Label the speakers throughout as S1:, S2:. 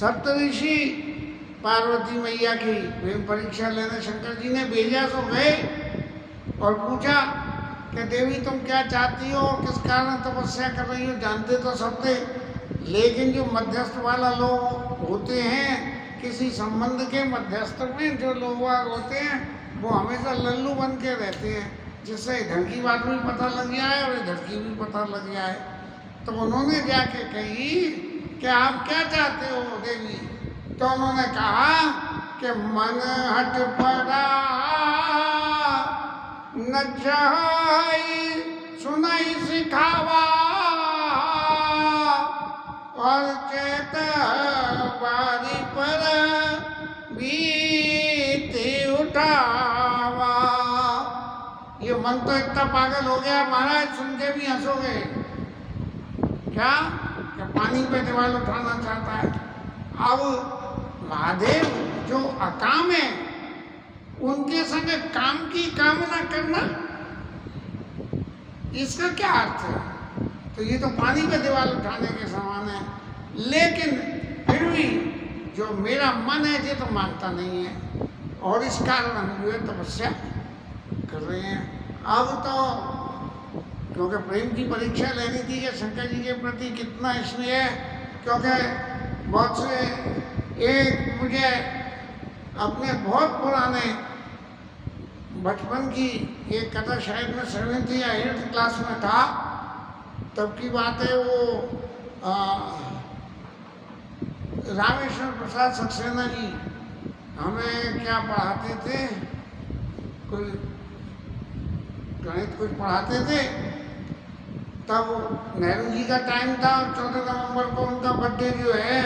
S1: सप्तऋषि पार्वती मैया की प्रेम परीक्षा लेने शंकर जी ने भेजा तो गए और पूछा कि देवी तुम क्या चाहती हो, किस कारण तपस्या कर रही हो। जानते तो सब थे, लेकिन जो मध्यस्थ वाला लोग होते हैं, किसी संबंध के मध्यस्थ में जो लोग होते हैं वो हमेशा लल्लू बन के रहते हैं, जिससे इधर की बात भी पता लग जाए और इधर की भी पता लग जाए। तो उन्होंने जाके कही कि आप क्या चाहते हो देवी। तो उन्होंने कहा कि मन हट पड़ा न चाही सुनाई सिखावा और चेत बारी पर बीते उठावा। ये मन तो इतना पागल हो गया महाराज, सुन के भी हंसोगे क्या कि पानी पे दीवार उठाना चाहता है। अब महादेव जो अकाम है उनके संग काम की कामना करना, इसका क्या अर्थ है। तो ये तो पानी पे दीवार उठाने के समान है। लेकिन फिर भी जो मेरा मन है ये तो मानता नहीं है, और इस कारण हम जो है तपस्या कर रहे हैं। अब तो क्योंकि प्रेम की परीक्षा लेनी थी कि शंकर जी के प्रति कितना स्नेह है, क्योंकि बहुत से एक मुझे अपने बहुत पुराने बचपन की एक कथा शायद मैं 7th या 8th क्लास में था, तब की बात है। वो रामेश्वर प्रसाद सक्सेना जी हमें क्या पढ़ाते थे, कोई गणित कुछ पढ़ाते थे। तब नेहरू जी का टाइम था और 14 नवंबर को उनका बर्थडे जो है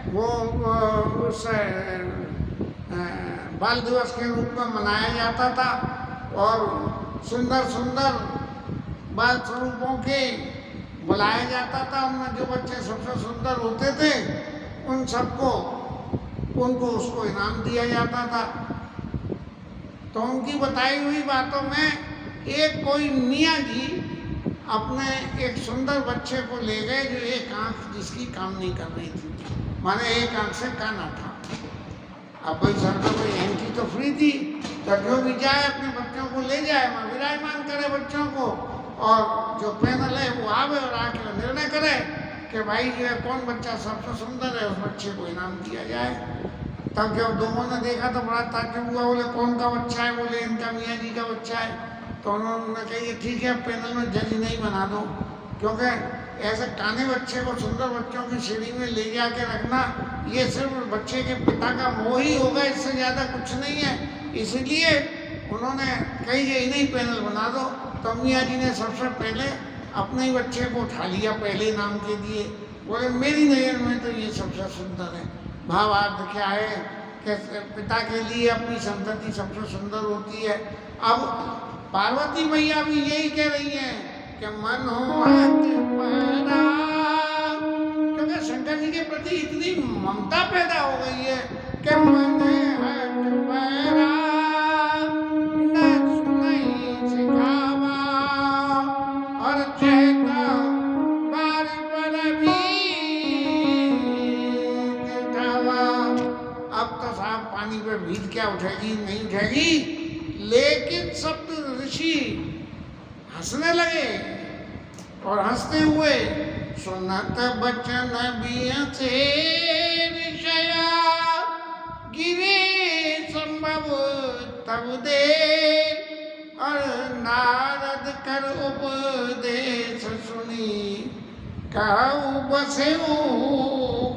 S1: वो उस बाल दिवस के रूप में मनाया जाता था, और सुंदर सुंदर बाल स्वरूपों के बुलाया जाता था। उनमें जो बच्चे सबसे सुंदर होते थे उन सबको उनको उसको इनाम दिया जाता था। तो उनकी बताई हुई बातों में एक कोई मियाँ जी अपने एक सुंदर बच्चे को ले गए जो एक आंख जिसकी काम नहीं कर रही थी, माने एक आंख से काना था। अब भाई सरकार कोई एंट्री तो फ्री थी, तो जो भी जाए अपने बच्चों को ले जाए, वहाँ विराजमान करे बच्चों को, और जो पैनल है वो आवे और आके निर्णय करे कि भाई जो है कौन बच्चा सबसे सुंदर है, उस बच्चे को इनाम दिया जाए। तब जब दोनों ने देखा तो बड़ा ताज्जुब हुआ, बोले कौन का बच्चा है, बोले इनका मियाँ जी का बच्चा है। तो उन्होंने कही ठीक है, पैनल में जज नहीं बना दो, क्योंकि ऐसे काने बच्चे को सुंदर बच्चों की श्रेणी में ले जाके रखना ये सिर्फ बच्चे के पिता का मोह ही होगा, इससे ज़्यादा कुछ नहीं है। इसलिए उन्होंने कही कि इन्हीं पैनल बना दो। तो मियाँ जी ने सबसे पहले अपने ही बच्चे को उठा लिया, पहले नाम के दिए, बोले मेरी नज़र में तो ये सबसे सुंदर है। भावार्थ क्या है कि पिता के लिए अपनी संतति सबसे सुंदर होती है। अब पार्वती मैया भी यही कह रही है कि मन हो क्योंकि शंकर जी के प्रति इतनी ममता पैदा हो गई है कि मन हट पैरा न सुनाई सिखावा और चेता बारी पर बीत उठावा। अब तो साहब पानी पे बीत क्या उठेगी, नहीं उठेगी। लेकिन सप्त ऋषि हंसने लगे, और हंसते हुए सुनत बचन बियसे ऋषया गिरे संभव तब दे, और नारद कर उपदेश सुनी कहु बसे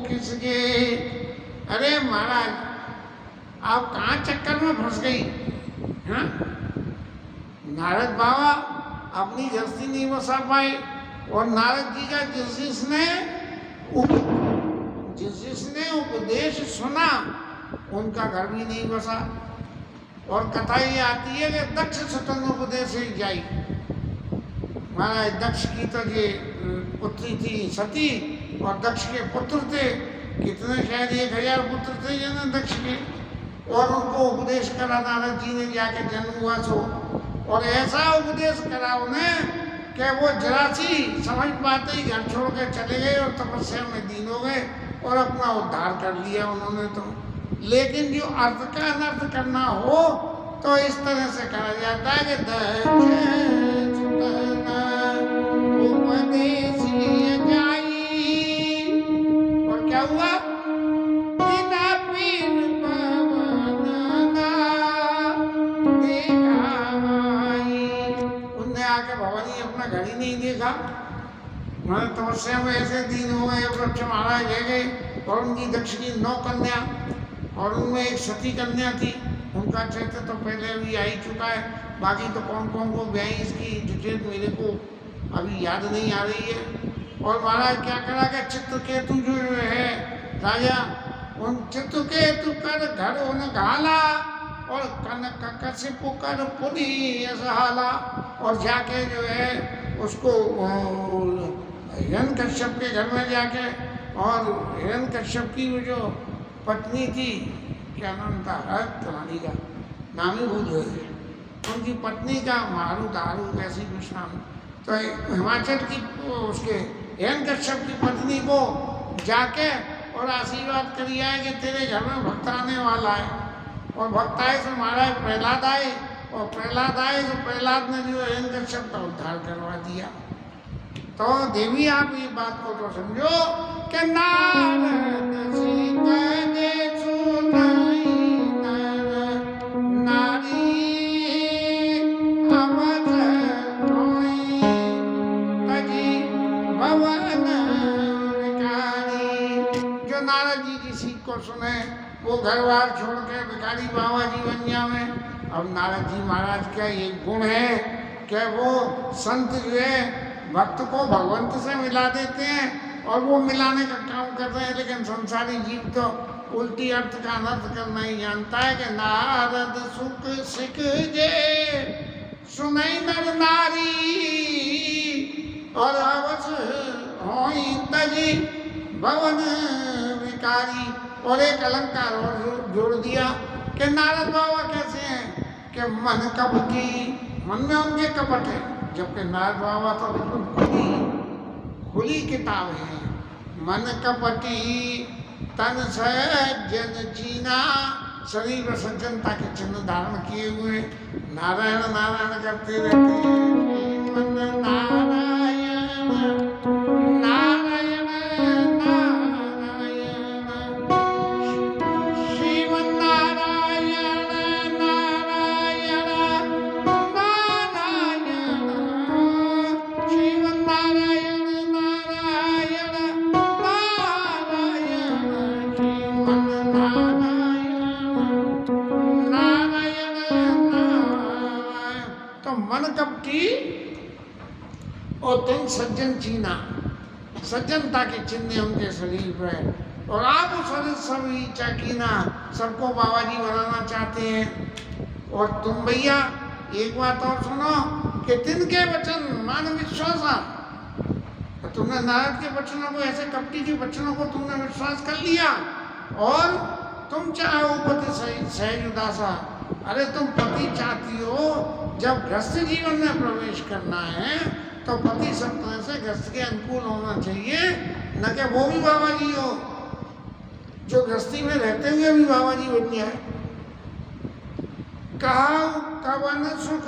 S1: किसके। अरे महाराज आप कहाँ चक्कर में फंस गई। हाँ, नारद बाबा अपनी गृहस्थी नहीं बसा पाए, और नारद जी का जिस जिसने उपदेश सुना उनका घर भी नहीं बसा। और कथा ये आती है कि दक्ष स्वतंत्र उपदेश ही जाई। महाराज दक्ष की तो ये पुत्री थी सती, और दक्ष के पुत्र थे कितने, शायद 1000 पुत्र थे ये ना दक्ष के, और उनको उपदेश करा नारद जी ने जाके जन्म हुआ सो, और ऐसा उपदेश करा उन्हें कि वो जरा सी समझ पाते ही घर छोड़ के चले गए और तपस्या में दीन हो गए और अपना उद्धार कर लिया उन्होंने तो। लेकिन जो अर्थ का अनर्थ करना हो तो इस तरह से कहा जाता है कि और क्या हुआ, उनने आके भवानी अपना घर ही नहीं देखा। मैंने तपस्या में ऐसे दिन हो गए, वृक्ष महाराज रह गए और उनकी दक्ष की 9 कन्या और उनमें एक सती कन्या थी। उनका चरित्र तो पहले भी आ ही चुका है, बाकी तो कौन कौन को ब्याही इसकी डिटेल मेरे को अभी याद नहीं आ रही है। और महाराज क्या करा कि चित्रकेतु जो है राजा, उन चित्रकेतु कर घर उन घाला और कनक कशिप कर पुनी असहाला, और जाके जो है उसको हिरण्यकश्यप के घर में जाके, और हिरण्यकश्यप की वो जो पत्नी थी, क्या नाम था, रानी का नाम ही भूल गए, उनकी पत्नी का मारू दारू ऐसी कुछ नाम, तो हिमाचल की उसके हिरण्यकश्यप की पत्नी को जाके और आशीर्वाद करिए है कि तेरे घर में भक्त आने वाला है। और भक्त आए तो महाराज प्रहलाद आए, और प्रहलाद आए तो प्रहलाद ने जो हिरण्यकश्यप का उद्धार करवा दिया। तो देवी आप ये बात को तो समझो कि नारद सीता ने सुनाई नारी अवध रोई तजी भवन विकारी। जो नारद जी की सीख को सुने वो घर बार छोड़ के भिखारी बाबा जी बन जावे। अब नारद जी महाराज का ये गुण है कि वो संत जो है भक्त को भगवंत से मिला देते हैं और वो मिलाने का काम कर रहे हैं, लेकिन संसारी जीव तो उल्टी अर्थ का अनर्थ करना ही जानता है कि नारद सुख सिख जे सुनई नर नारी और अवस होई तजी भवन विकारी। और एक अलंकार और जोड़ दिया कि नारद बाबा कैसे हैं कि मन कपटी, मन में उनके कपट है, जबकि नारद बाबा तो बिल्कुल खुली किताब है। मन कपटी तन सज्जन चीना, शरीर सज्जनता के चिन्ह धारण किए हुए नारायण नारायण करते रहते हैं। मन नारायण नारायण नारायण श्रीमन नारायण नारायण नारायण श्रीमन नारायण नारायण नारायण श्रीमन नारायण नारायण। तो मन कपटी और तुम सज्जन चीना, सज्जनता के चिन्ह उनके शरीर पर। और आप सभी चाकीना, सबको बाबा जी बनाना चाहते हैं। और तुम भैया एक बात और सुनो कि तिनके वचन मान विश्वासा, तुमने नारद के वचनों को, ऐसे कपटी के वचनों को तुमने विश्वास कर लिया और तुम चाहो पति सहज उदासा। अरे तुम पति चाहती हो, जब गृहस्थ जीवन में प्रवेश करना है तो पति सब तरह से गृहस्थ के अनुकूल होना चाहिए, न कि वो भी बाबा जी हो जो गृहस्थी में रहते हुए भी बाबा जी बन जाए। कहा कवन सुख,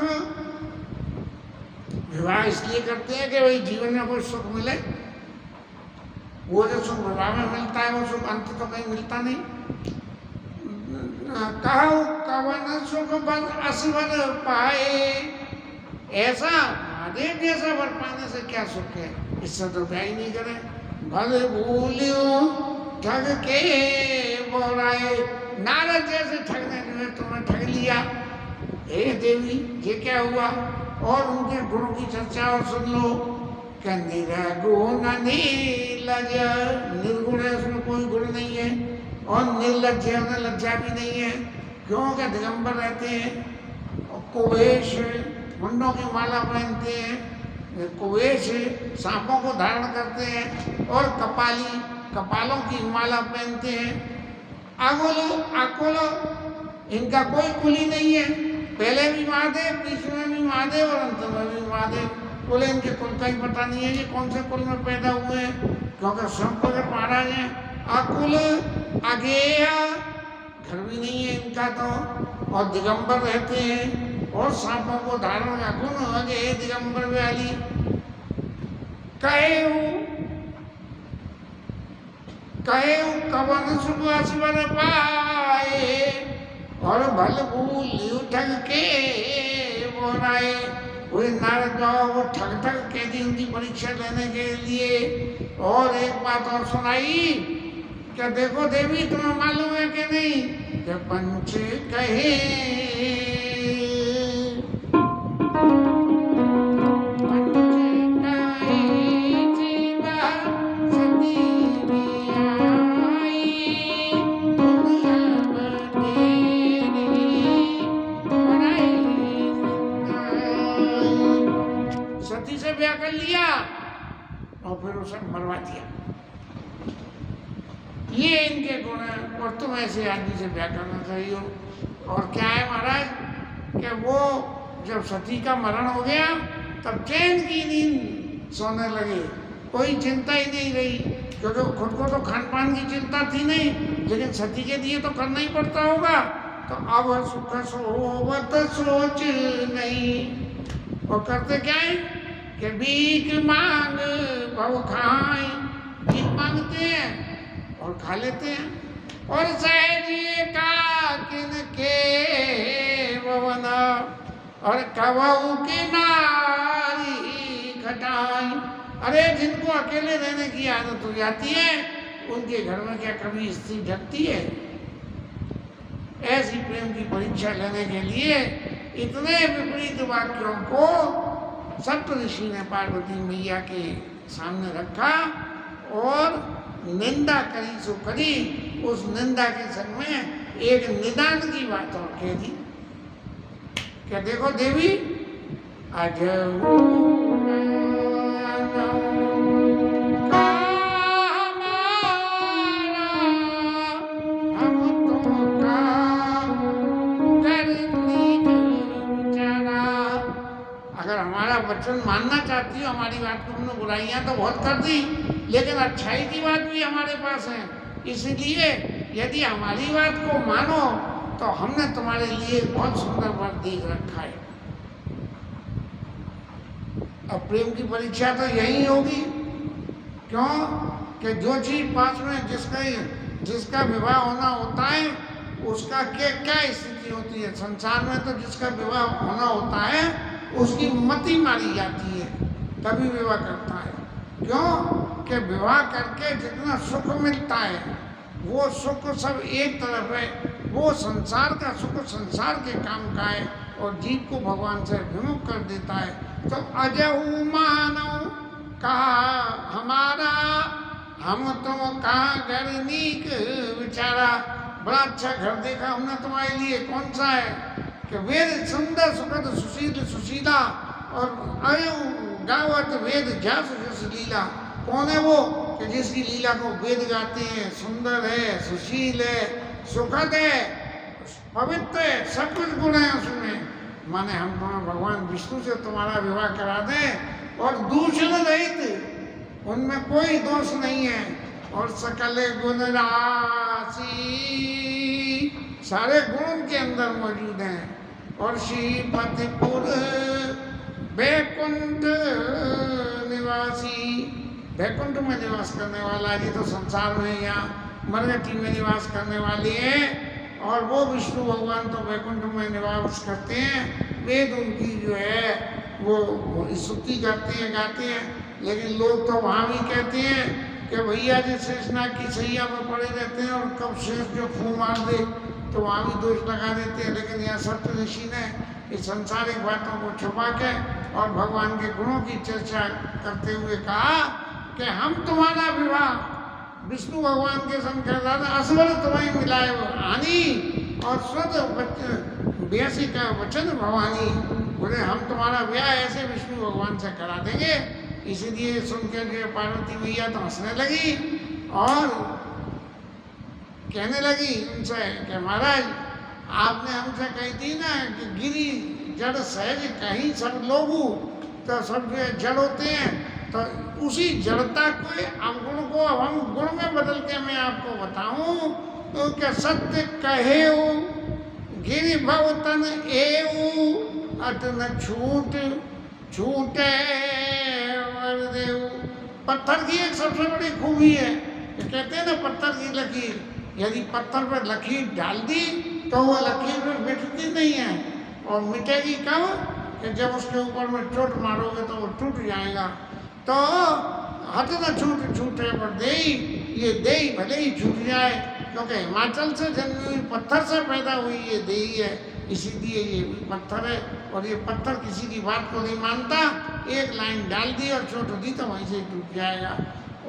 S1: विवाह इसलिए करते हैं कि भाई जीवन में कोई सुख मिले। वो जो सुख विवाह में मिलता है वो सुख अंत तो कहीं मिलता नहीं। कहा कवन सुख बन असवर पाए, ऐसा महादेव जैसा वर पाने से क्या सुख है, इससे तो ब्याह ही नहीं करे। भले भूलियो ठग के बोराए, नारद जैसे ठगने जो है तुम्हें ठग लिया। हे देवी ये क्या हुआ, और उनके गुणों की चर्चा और सुन लो। कि निर्गुण नीलज, निर्गुण है उसमें कोई गुण नहीं है, और निर्लज्ज है उन्हें लज्जा भी नहीं है, क्योंकि दिगंबर रहते हैं। और कुवेश, मुंडों की माला पहनते हैं, कुवेश सांपों को धारण करते हैं, और कपाली कपालों की माला पहनते हैं। आगोलो आकोलो, इनका कोई कुली नहीं है, पहले भी महादेव, बीच में भी महादेव और अंत में भी महादेव। बोले इनके कुल का ही पता नहीं है, ये कौन से कुल में पैदा हुए हैं, क्योंकि शंकर महाराज हैं अकुल अगेय, घर भी नहीं है इनका तो, और दिगंबर रहते हैं और सांपों को धारण अकुल अगेय दिगंबर वाली कहे कवन सुख असवर पाए और भल भूल उठक के बोराए। वही नारद बाबा वो ठग ठग के दी उनकी परीक्षा लेने के लिए। और एक बात और सुनाई, क्या देखो देवी तुम्हें मालूम है कि नहीं कि पंच कहे कर लिया और फिर उसे मरवा दिया। ये इनके गुण है और तुम ऐसे आदमी से ब्याह करना चाहिए। और क्या है महाराज कि वो जब सती का मरण हो गया तब चैन की नींद सोने लगे, कोई चिंता ही नहीं रही, क्योंकि खुद को तो खान पान की चिंता थी नहीं, लेकिन सती के लिए तो करना ही पड़ता होगा। तो अब सुख सोवत सोच नहीं, और करते क्या है कि भीख मांग भव खाए, भीख मांगते हैं और खा लेते हैं। और सहजी का किनके भवना और कबहू की नारी खटाई। अरे जिनको अकेले रहने की आदत हो जाती है उनके घर में क्या कभी स्त्री ढकती है? ऐसी प्रेम की परीक्षा लेने के लिए इतने विपरीत वाक्यों को सप्त ऋषि ने पार्वती मैया के सामने रखा और निंदा करी सो करी। उस निंदा के संग में एक निदान की बात और कह दी, क्या देखो देवी अजऊ वचन मानना चाहती हो, हमारी बात को तुमने बुराइयां तो बहुत कर दी, लेकिन अच्छाई की बात भी हमारे पास है। इसलिए यदि हमारी बात को मानो तो हमने तुम्हारे लिए बहुत सुंदर वर देख रखा है। अब प्रेम की परीक्षा तो यही होगी, क्यों कि जो चीज पास में जिसका विवाह होना होता है उसका क्या स्थिति होती है। संसार में तो जिसका विवाह होना होता है उसकी मति मारी जाती है, तभी विवाह करता है। क्यों कि विवाह करके जितना सुख मिलता है वो सुख सब एक तरफ है, वो संसार का सुख संसार के काम का है और जीव को भगवान से विमुख कर देता है। तो अजहू मानव कहा हमारा, हम तुम कहा घर नीक विचारा। बड़ा अच्छा घर देखा हमने तुम्हारे लिए, कौन सा है कि वेद सुंदर सुखद सुशील सुशीला और अयु गावत वेद जस जस लीला। कौन है वो कि जिसकी लीला को वेद गाते हैं, सुंदर है, सुशील है, सुखद है, पवित्र है, सब कुछ गुण है उसमें। माने हम तुम्हें भगवान विष्णु से तुम्हारा विवाह करा दें और दूषण रहित, उनमें कोई दोष नहीं है। और सकल गुण राशि, सारे गुण उनके अंदर मौजूद हैं। और श्रीपतिपुर बैकुंठ निवासी, बैकुंठ में निवास करने वाला, ये तो संसार में यहाँ मरगटी में निवास करने वाले हैं। और वो विष्णु भगवान तो बैकुंठ में निवास करते हैं। वेद उनकी जो है वो स्तुति करते हैं, गाते हैं। लेकिन लोग तो वहाँ भी कहते हैं कि भैया जी शेषनाग की सैया में पड़े रहते हैं और कब शेष जो फूं मार दे तो वहाँ भी दोष लगा देते हैं। लेकिन यहाँ सप्त ऋषि ने इस सांसारिक बातों को छुपा के और भगवान के गुणों की चर्चा करते हुए कहा कि हम तुम्हारा विवाह विष्णु भगवान के संग कर रहा था, असवर तुम्हें मिलाए आनी और स्वत बेसी का वचन भवानी। बोले हम तुम्हारा ब्याह ऐसे विष्णु भगवान से करा देंगे। इसीलिए सुनकर जो पार्वती मैया तो हंसने लगी और कहने लगी उनसे कि महाराज आपने हमसे कही थी ना कि गिरी जड़ सहज कहीं सब लोगू, तो सब जो है जड़ होते हैं, तो उसी जड़ता के अवगुण को अब हम गुण में बदल के मैं आपको बताऊं तो क्या सत्य कहे गिरि भव तन एऊ अत न छूट छूटे वरदेव। पत्थर की एक सबसे बड़ी खूबी है, कहते हैं ना पत्थर की लकीर, यदि पत्थर पर लकीर डाल दी तो वो लकीर पर मिटती नहीं है, और मिटेगी कब कि जब उसके ऊपर में चोट मारोगे तो वो टूट जाएगा। तो हट न छूट छूटे पर देई, ये देई भले ही छूट जाए, क्योंकि हिमाचल से जन्मी हुई पत्थर से पैदा हुई ये देई है, इसीलिए ये भी पत्थर है। और ये पत्थर किसी की बात को नहीं मानता, एक लाइन डाल दी और चोट दी तो वहीं से ही टूट जाएगा।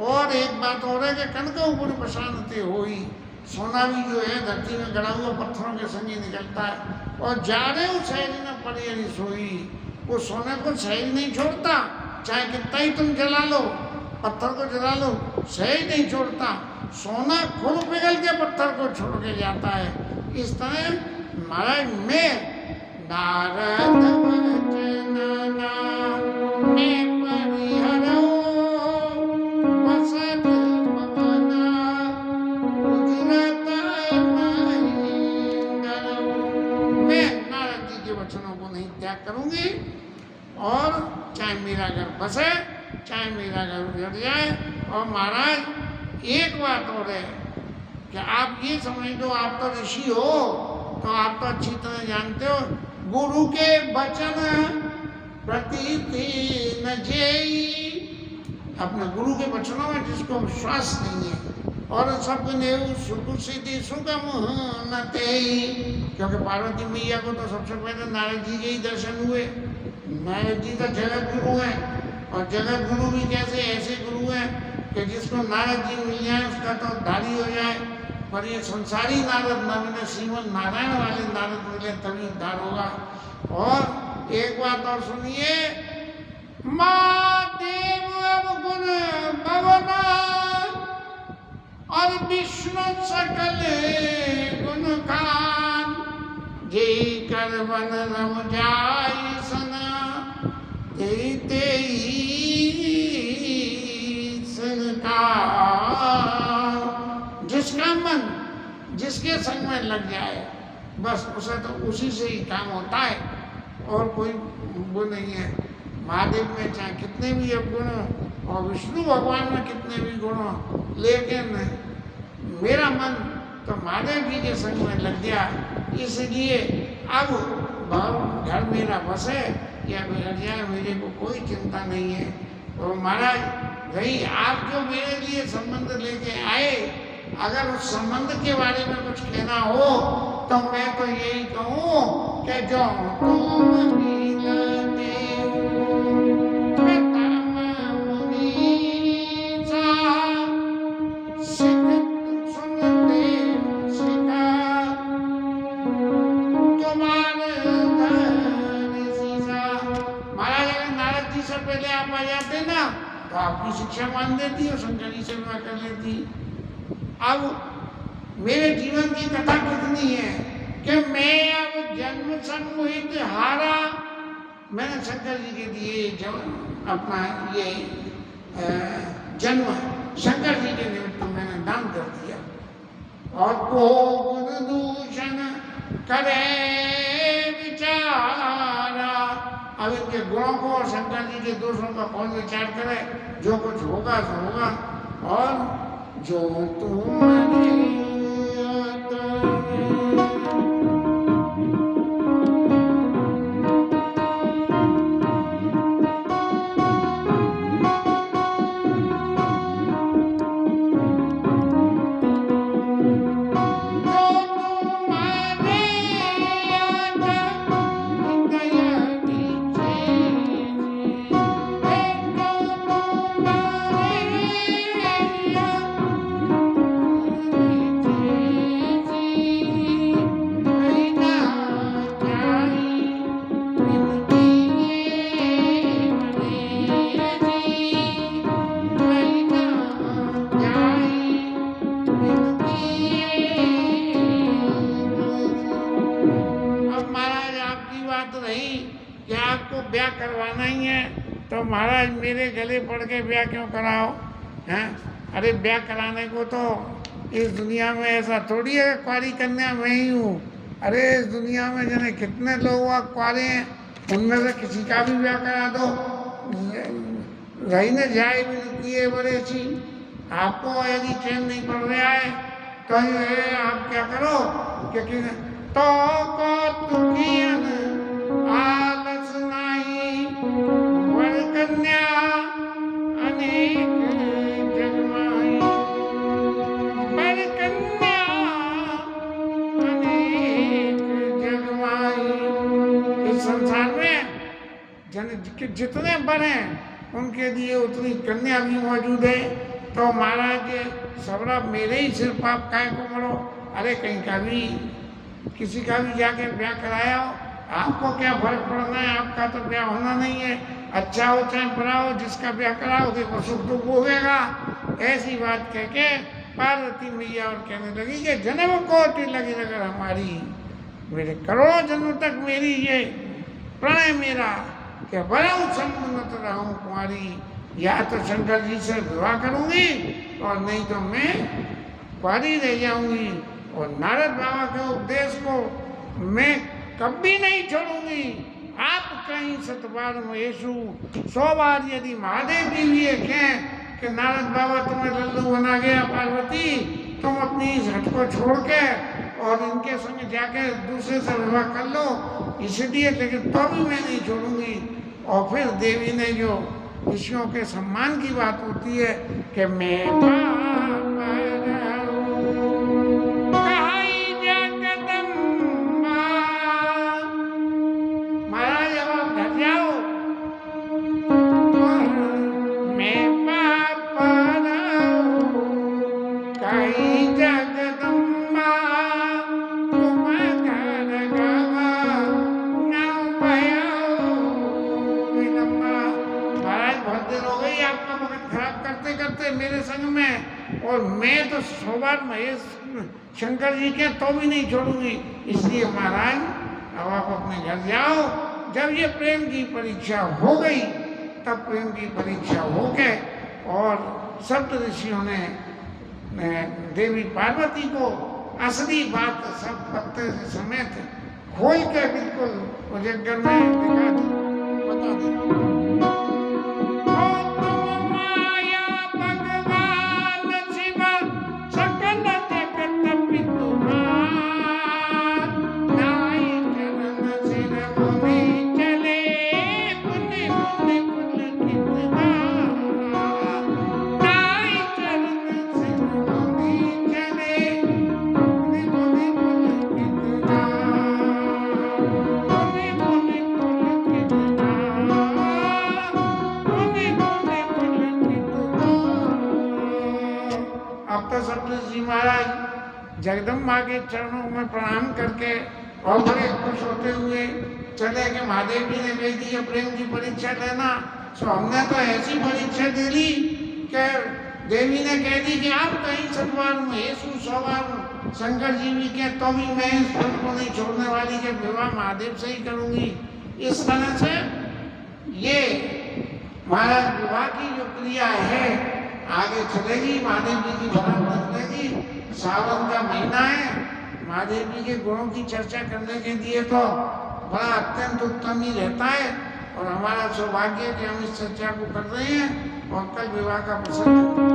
S1: और एक बात और है कि कनका ऊपर प्रशांत हो ही, सोना भी जो है धरती में गड़ा हुआ पत्थरों के संग ही निकलता है। और जा रहे हो सहज न पड़ी यानी सोई, वो सोने को सहज नहीं छोड़ता, चाहे कितना ही तुम जला लो, पत्थर को जला लो, सहज नहीं छोड़ता। सोना खुद पिघल के पत्थर को छोड़ के जाता है। इस तरह महाराज में नारद वचन में परिहरो वसत पवन गुजरत नहीं डरो। मैं नारद जी के वचनों को नहीं त्याग करूंगी, और चाहे मेरा घर बसे चाहे मेरा घर उजड़ जाए। और महाराज एक बात और है कि आप ये समझ लो, आप तो ऋषि हो तो आप तो अच्छी तरह जानते हो, गुरु के वचन प्रतीति न जेई। अपने गुरु के वचनों में जिसको विश्वास नहीं है, और सब सुख सिद्धि सुगम न तेई। क्योंकि पार्वती मैया को तो सबसे पहले नारद जी के ही दर्शन हुए। नारद जी तो जगत गुरु है, और जगत गुरु भी कैसे ऐसे गुरु हैं कि जिसको नारद जी मिल जाए उसका तो उद्धारी हो जाए। पर ये संसारी नारद न मिले, श्रीमन नारायण वाले नारद मिले तभी उद्धार होगा। और एक बात और सुनिए, महादेव गुण भवना और विष्णु सकल गुण खान, जे कर वन रम जाय सना ते जिसका मन जिसके संग में लग जाए बस उसे तो उसी से ही काम होता है, और कोई वो नहीं है। महादेव में चाहे कितने भी अवगुण हो और विष्णु भगवान में कितने भी गुण हो, लेकिन मेरा मन तो महादेव जी के संग में लग गया, इसलिए अब घर मेरा बसे या बिगड़ जाए मेरे को कोई चिंता नहीं है। तो महाराज रही आप जो मेरे लिए संबंध लेके आए, अगर उस संबंध के बारे में कुछ कहना हो तो मैं तो यही कहूँ कि जो तुम मिलते पहले आप आ जाते ना तो आपकी शिक्षा मान देती और शंकर जी से विवाह कर लेती। अब मेरे जीवन की कथा कितनी है कि मैं अब जन्म सम्मोहित हारा, मैंने शंकर जी के दिए अपना ये जन्म शंकर जी के निमित्त मैंने दान कर दिया। और को गुण दूषण करे विचारा, अब इनके गुणों को और शंकर जी के दोषों का कौन विचार करे, जो कुछ होगा सो होगा। और जो तुम्हारे ब्याह करवाना ही है तो महाराज मेरे गले पड़ के ब्याह क्यों कराओ हैं? अरे ब्याह कराने को तो इस दुनिया में ऐसा थोड़ी है कुंवारी कन्या मैं ही हूँ। अरे इस दुनिया में जाने कितने लोग कुंवारे हैं, उनमें से किसी का भी ब्याह करा दो, रही न जाए भी किए बड़े ची। आपको यदि चैन नहीं पड़ रहा है तो ये आप क्या करो क्योंकि तो को तुकियन आलस नहीं वर कन्या अनेक जगमाई, वर कन्या अनेक जगमाई। इस संसार में जितने वर हैं उनके लिए उतनी कन्या भी मौजूद है। तो महाराज सबरा मेरे ही सिर पाप काय को मरो। अरे कहीं का भी किसी का भी जाके ब्याह कराया हो, आपको क्या फर्क पड़ना है? आपका तो ब्याह होना नहीं है। अच्छा हो चाहे बुरा हो, जिसका ब्याह कराओगे वो सुख दुख होगा। ऐसी बात कह के पार्वती मैया और कहने लगी कि जन्म कोटि लगी अगर हमारी, मेरे करोड़ों जन्म तक मेरी ये प्रणय मेरा कि बड़ा सम्मत रहूं कुंवारी, या तो शंकर जी से विवाह करूंगी और नहीं तो मैं कुंवारी रह जाऊंगी। और नारद बाबा के उपदेश को मैं कभी नहीं छोड़ूंगी। आप कहीं सतबार महेशु 100 बार यदि महादेव जी भी ये कहें कि नारद बाबा तुम्हें लल्लू बना गया पार्वती, तुम अपनी इस हट को छोड़ के और इनके संग जाके दूसरे से विवाह कर लो, इसलिए लेकिन तो भी मैं नहीं छोड़ूंगी। और फिर देवी ने जो ऋषियों के सम्मान की बात होती है कि मैं महाराज अब आप घर जाओ, मैं कहीं जगदम्बा तुम घर गवा नाउ भयो विलंबा। महाराज बहुत देर हो गई आपका वक्त खराब करते करते मेरे संग में, और मैं तो 100 बार महेश शंकर जी के तो भी नहीं छोड़ूंगी। इसलिए महाराज अब आप अपने घर जाओ। जब ये प्रेम की परीक्षा हो गई तब प्रेम की परीक्षा हो के और सप्त ऋषियों ने देवी पार्वती को असली बात सब पत्ते समेत खोल के बिल्कुल उजागर में दिखा दी, बता दी। जगदम्बा के चरणों में प्रणाम करके और बड़े खुश होते हुए चले कि महादेव जी ने कह दी प्रेम की परीक्षा लेना। तो हमने तो ऐसी परीक्षा दे ली कि देवी ने कह दी कि आप कहीं सतबार महेशु 100 बार शंकर जी भी के तो भी मैं इस फल को नहीं छोड़ने वाली कि विवाह महादेव से ही करूंगी। इस तरह से ये महाराज विवाह की जो क्रिया है आगे चलेगी। महादेव जी की बात बदलेगी। सावन का महीना है, महादेव जी के गुणों की चर्चा करने के लिए तो बड़ा अत्यंत उत्तम ही रहता है। और हमारा सौभाग्य कि हम इस चर्चा को कर रहे हैं और कल विवाह का प्रसंग